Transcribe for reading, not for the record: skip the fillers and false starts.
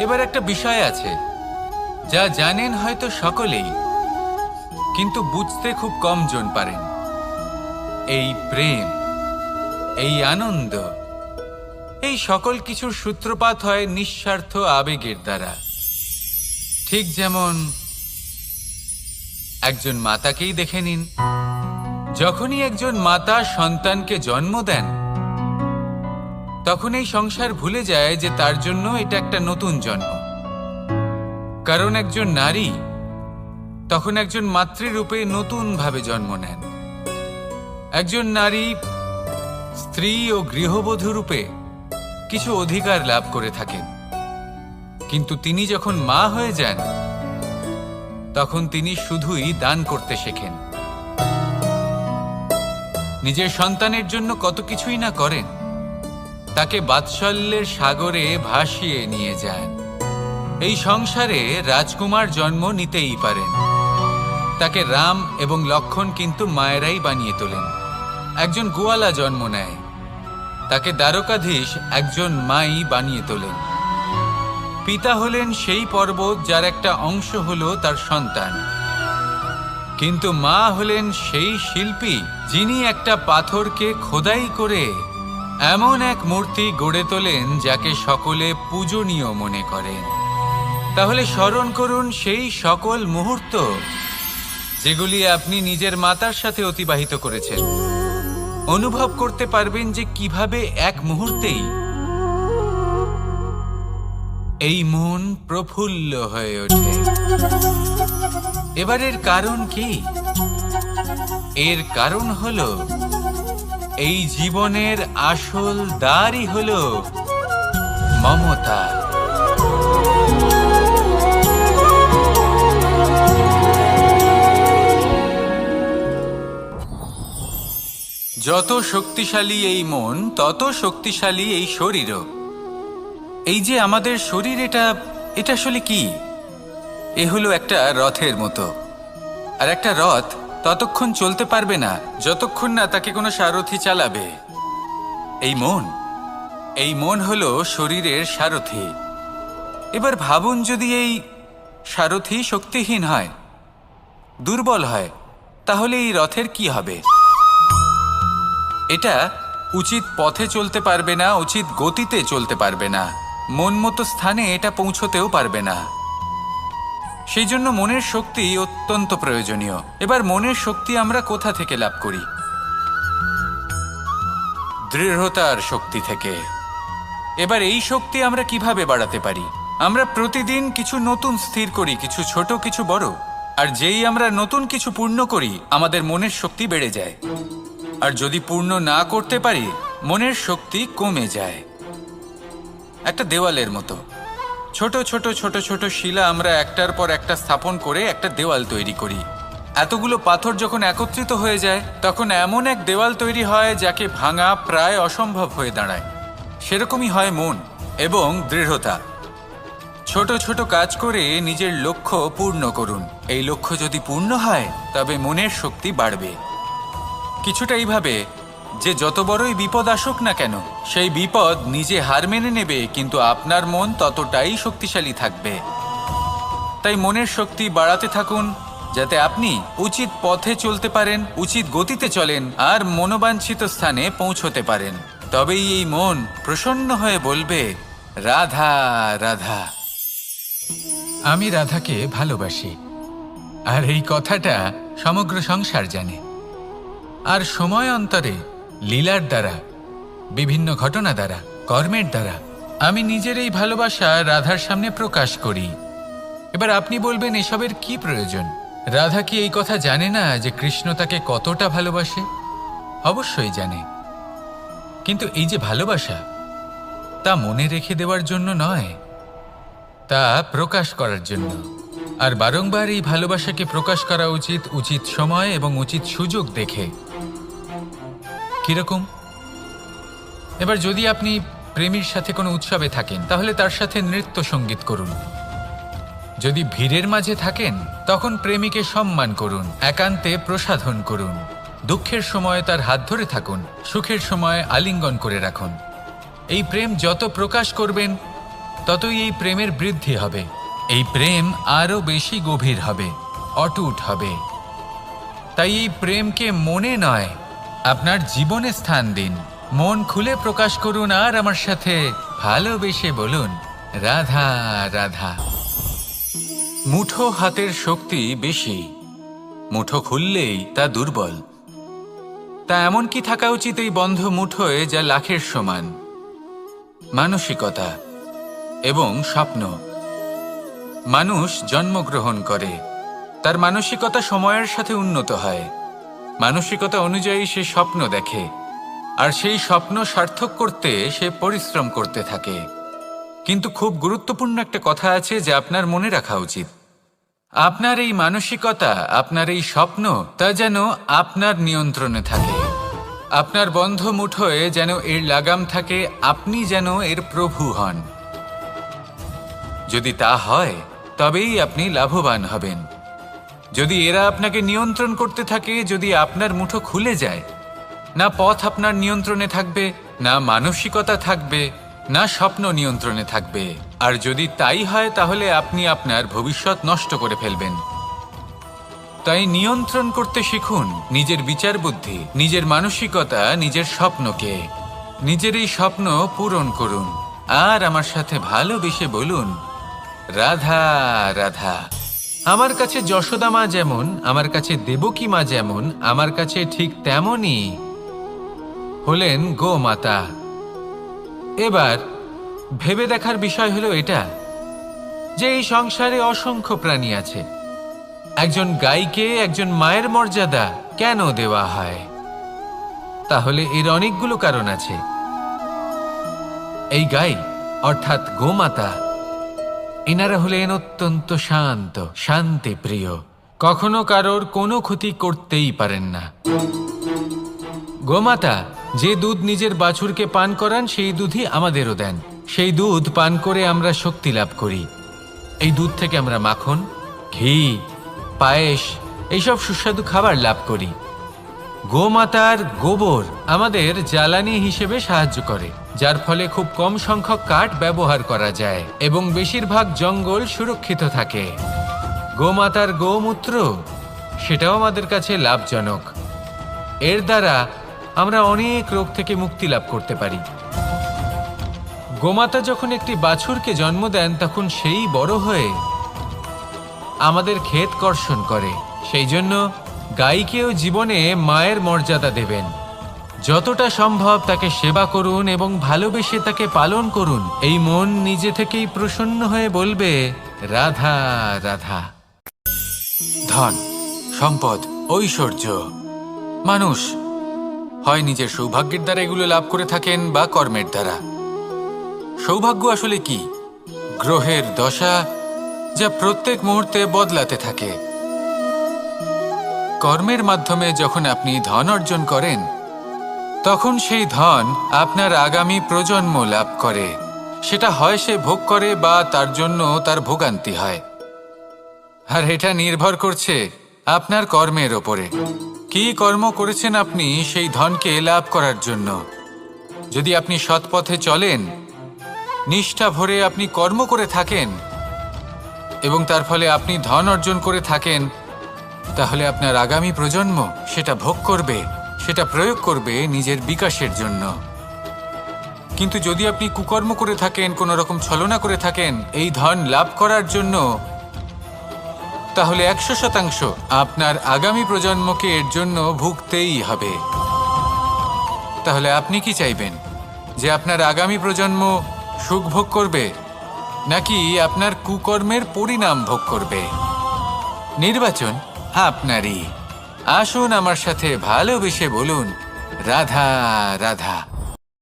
এবার একটা বিষয় আছে যা জানেন হয়তো সকলেই, কিন্তু বুঝতে খুব কম জন পারেন। এই প্রেম, এই আনন্দ, এই সকল কিছুর সূত্রপাত হয় নিঃস্বার্থ আবেগের দ্বারা। ঠিক যেমন একজন মাতাকেই দেখে নিন। যখনই একজন মাতা সন্তানকে জন্ম দেন, তখন এই সংসার ভুলে যায় যে তার জন্য এটা একটা নতুন জন্ম। কারণ একজন নারী তখন একজন মাতৃরূপে নতুনভাবে জন্ম নেন। একজন নারী স্ত্রী ও গৃহবধূ রূপে কিছু অধিকার লাভ করে থাকেন, কিন্তু তিনি যখন মা হয়ে যান, তখন তিনি শুধুই দান করতে শেখেন। নিজের সন্তানের জন্য কত কিছুই না করেন, তাকে বাৎসল্যের সাগরে ভাসিয়ে নিয়ে যান। এই সংসারে রাজকুমার জন্ম নিতেই পারেন, তাকে রাম এবং লক্ষণ কিন্তু মায়েরাই বানিয়ে তোলেন। একজন গোয়ালা জন্ম নেয়, তাকে দ্বারকাধীশ একজন মাই বানিয়ে তোলেন। পিতা হলেন সেই পর্বত যার একটা অংশ হলো তার সন্তান, কিন্তু মা হলেন সেই শিল্পী যিনি একটা পাথরকে খোদাই করে এমন এক মূর্তি গড়ে তোলেন যাকে সকলে পূজনীয় মনে করেন। তাহলে স্মরণ করুন সেই সকল মুহূর্ত যেগুলি আপনি নিজের মাতার সাথে অতিবাহিত করেছেন। অনুভব করতে পারবেন যে কিভাবে এক মুহূর্তেই এই মন প্রফুল্ল হয়ে ওঠে। এবার এর কারণ কি? এর কারণ হলো এই জীবনের আসল দ্বারই হলো মমতা। যত শক্তিশালী এই মন, তত শক্তিশালী এই শরীরও। এই যে আমাদের শরীর, এটা আসলে কি? এ হলো একটা রথের মতো। আর একটা রথ ততক্ষণ চলতে পারবে না যতক্ষণ না তাকে কোনো সারথি চালাবে। এই মন হলো শরীরের সারথি। এবার ভাবুন, যদি এই সারথি শক্তিহীন হয়, দুর্বল হয়, তাহলে এই রথের কি হবে? এটা উচিত পথে চলতে পারবে না, উচিত গতিতে চলতে পারবে না, মন মতো স্থানে এটা পৌঁছতেও পারবে না। সেই জন্য মনের শক্তি অত্যন্ত প্রয়োজনীয়। এবার মনের শক্তি আমরা কোথা থেকে লাভ করি? দৃঢ়তার শক্তি থেকে। এবার এই শক্তি আমরা কিভাবে বাড়াতে পারি? আমরা প্রতিদিন কিছু নতুন স্থির করি, কিছু ছোট কিছু বড়। আর যেই আমরা নতুন কিছু পূর্ণ করি, আমাদের মনের শক্তি বেড়ে যায়। আর যদি পূর্ণ না করতে পারি, মনের শক্তি কমে যায়। একটা দেওয়ালের মতো ছোট ছোট ছোট ছোট শিলা আমরা একটার পর একটা স্থাপন করে একটা দেওয়াল তৈরি করি। এতগুলো পাথর যখন একত্রিত হয়ে যায়, তখন এমন এক দেওয়াল তৈরি হয় যাকে ভাঙা প্রায় অসম্ভব হয়ে দাঁড়ায়। সেরকমই হয় মন এবং দৃঢ়তা। ছোট ছোট কাজ করে নিজের লক্ষ্য পূর্ণ করুন। এই লক্ষ্য যদি পূর্ণ হয়, তবে মনের শক্তি বাড়বে। কিছুটা এইভাবে যে যত বড়ই বিপদ আসুক না কেন, সেই বিপদ নিজে হার মেনে নেবে, কিন্তু আপনার মন ততটাই শক্তিশালী থাকবে। তাই মনের শক্তি বাড়াতে থাকুন, যাতে আপনি উচিত পথে চলতে পারেন, উচিত গতিতে চলেন আর মনোবাঞ্ছিত স্থানে পৌঁছতে পারেন। তবেই এই মন প্রসন্ন হয়ে বলবে, রাধা রাধা। আমি রাধাকে ভালোবাসি। আর এই কথাটা সমগ্র সংসার জানে। আর সময় অন্তরে লীলার দ্বারা, বিভিন্ন ঘটনা দ্বারা, কর্মের দ্বারা আমি নিজের এই ভালোবাসা রাধার সামনে প্রকাশ করি। এবার আপনি বলবেন, এসবের কি প্রয়োজন? রাধা কি এই কথা জানে না যে কৃষ্ণ তাকে কতটা ভালোবাসে? অবশ্যই জানে, কিন্তু এই যে ভালোবাসা, তা মনে রেখে দেওয়ার জন্য নয়, তা প্রকাশ করার জন্য। আর বারংবার এই ভালোবাসাকে প্রকাশ করা উচিত, উচিত সময় এবং উচিত সুযোগ দেখে। কিরকম? এবার যদি আপনি প্রেমীর সাথে কোনো উৎসবে থাকেন, তাহলে তার সাথে নৃত্য সঙ্গীত করুন। যদি ভিড়ের মাঝে থাকেন, তখন প্রেমীকে সম্মান করুন, একান্তে প্রসাধন করুন। দুঃখের সময় তার হাত ধরে থাকুন, সুখের সময় আলিঙ্গন করে রাখুন। এই প্রেম যত প্রকাশ করবেন, ততই এই প্রেমের বৃদ্ধি হবে। এই প্রেম আরো বেশি গভীর হবে, অটুট হবে। তাই এই প্রেমকে মনে নয়, আপনার জীবনে স্থান দিন। মন খুলে প্রকাশ করুন আর আমার সাথে ভালোবেসে বলুন, রাধা রাধা। মুঠো হাতের শক্তি বেশি, মুঠো খুললেই তা দুর্বল। তা এমন কি থাকা উচিত এই বন্ধ মুঠোয় যা লাখের সমান? মানসিকতা এবং স্বপ্ন। মানুষ জন্মগ্রহণ করে, তার মানসিকতা সময়ের সাথে উন্নত হয়। মানসিকতা অনুযায়ী সে স্বপ্ন দেখে, আর সেই স্বপ্ন সার্থক করতে সে পরিশ্রম করতে থাকে। কিন্তু খুব গুরুত্বপূর্ণ একটা কথা আছে যা আপনার মনে রাখা উচিত। আপনার এই মানসিকতা, আপনার এই স্বপ্ন, তা যেন আপনার নিয়ন্ত্রণে থাকে। আপনার বন্ধ মুঠোয় যেন এর লাগাম থাকে, আপনি যেন এর প্রভু হন। যদি তা হয় তবেই আপনি লাভবান হবেন। যদি এরা আপনাকে নিয়ন্ত্রণ করতে থাকে, যদি আপনার মুঠো খুলে যায়, না পথ আপনার নিয়ন্ত্রণে থাকবে, না মানসিকতা থাকবে, না স্বপ্ন নিয়ন্ত্রণে থাকবে। আর যদি তাই হয় তাহলে আপনি আপনার ভবিষ্যৎ নষ্ট করে ফেলবেন। তাই নিয়ন্ত্রণ করতে শিখুন নিজের বিচার বুদ্ধি, নিজের মানসিকতা, নিজের স্বপ্নকে। নিজের এই স্বপ্ন পূরণ করুন আর আমার সাথে ভালোবেসে বলুন, রাধা রাধা। আমার কাছে যশোদা মা যেমন, আমার কাছে দেবকী মা যেমন, আমার কাছে ঠিক তেমনই হলেন গোমাতা। এবার ভেবে দেখার বিষয় হলো এটা যে এই সংসারে অসংখ্য প্রাণী আছে। একজন গাইকে একজন মায়ের মর্যাদা কেন দেওয়া হয়? তাহলে এর অনেকগুলো কারণ আছে। এই গাই অর্থাৎ গোমাতা, এনারা হলেন অত্যন্ত শান্ত, শান্তিপ্রিয়, কখনো কারোর কোনো ক্ষতি করতেই পারেন না। গোমাতা যে দুধ নিজের বাছুরকে পান করান সেই দুধই আমাদেরও দেন। সেই দুধ পান করে আমরা শক্তি লাভ করি। এই দুধ থেকে আমরা মাখন, ঘি, পায়েস, এইসব সুস্বাদু খাবার লাভ করি। গোমাতার গোবর আমাদের জ্বালানি হিসেবে সাহায্য করে, যার ফলে খুব কম সংখ্যক কাঠ ব্যবহার করা যায় এবং বেশিরভাগ জঙ্গল সুরক্ষিত থাকে। গোমাতার গোমূত্র, সেটাও আমাদের কাছে লাভজনক। এর দ্বারা আমরা অনেক রোগ থেকে মুক্তি লাভ করতে পারি। গোমাতা যখন একটি বাছুরকে জন্ম দেন তখন সেই বড় হয়ে আমাদের ক্ষেত কর্ষণ করে। সেই জন্য গাইকেও জীবনে মায়ের মর্যাদা দেবেন। যতটা সম্ভব তাকে সেবা করুন এবং ভালোবেসে তাকে পালন করুন। এই মন নিজে থেকেই প্রসন্ন হয়ে বলবে, রাধা রাধা। ধন, সম্পদ, ঐশ্বর্য, মানুষ হয় নিজের সৌভাগ্যের দ্বারা এগুলো লাভ করে থাকেন বা কর্মের দ্বারা। সৌভাগ্য আসলে কি? গ্রহের দশা যা প্রত্যেক মুহূর্তে বদলাতে থাকে। কর্মের মাধ্যমে যখন আপনি ধন অর্জন করেন তখন সেই ধন আপনার আগামী প্রজন্ম লাভ করে। সেটা হয় সে ভোগ করে বা তার জন্য তার ভোগান্তি হয়। আর এটা নির্ভর করছে আপনার কর্মের ওপরে। কি কর্ম করেছেন আপনি সেই ধনকে লাভ করার জন্য? যদি আপনি সৎ পথে চলেন, নিষ্ঠা ভরে আপনি কর্ম করে থাকেন এবং তার ফলে আপনি ধন অর্জন করে থাকেন, তাহলে আপনার আগামী প্রজন্ম সেটা ভোগ করবে, সেটা প্রয়োগ করবে নিজের বিকাশের জন্য। কিন্তু যদি আপনি কুকর্ম করে থাকেন, কোনো রকম ছলনা করে থাকেন এই ধন লাভ করার জন্য, তাহলে 100% আপনার আগামী প্রজন্মকে এর জন্য ভুগতেই হবে। তাহলে আপনি কি চাইবেন? যে আপনার আগামী প্রজন্ম সুখ ভোগ করবে নাকি আপনার কুকর্মের পরিণাম ভোগ করবে? নির্বাচন আপনারই। আসুন আমার সাথে ভালোবেসে বলুন, রাধা রাধা।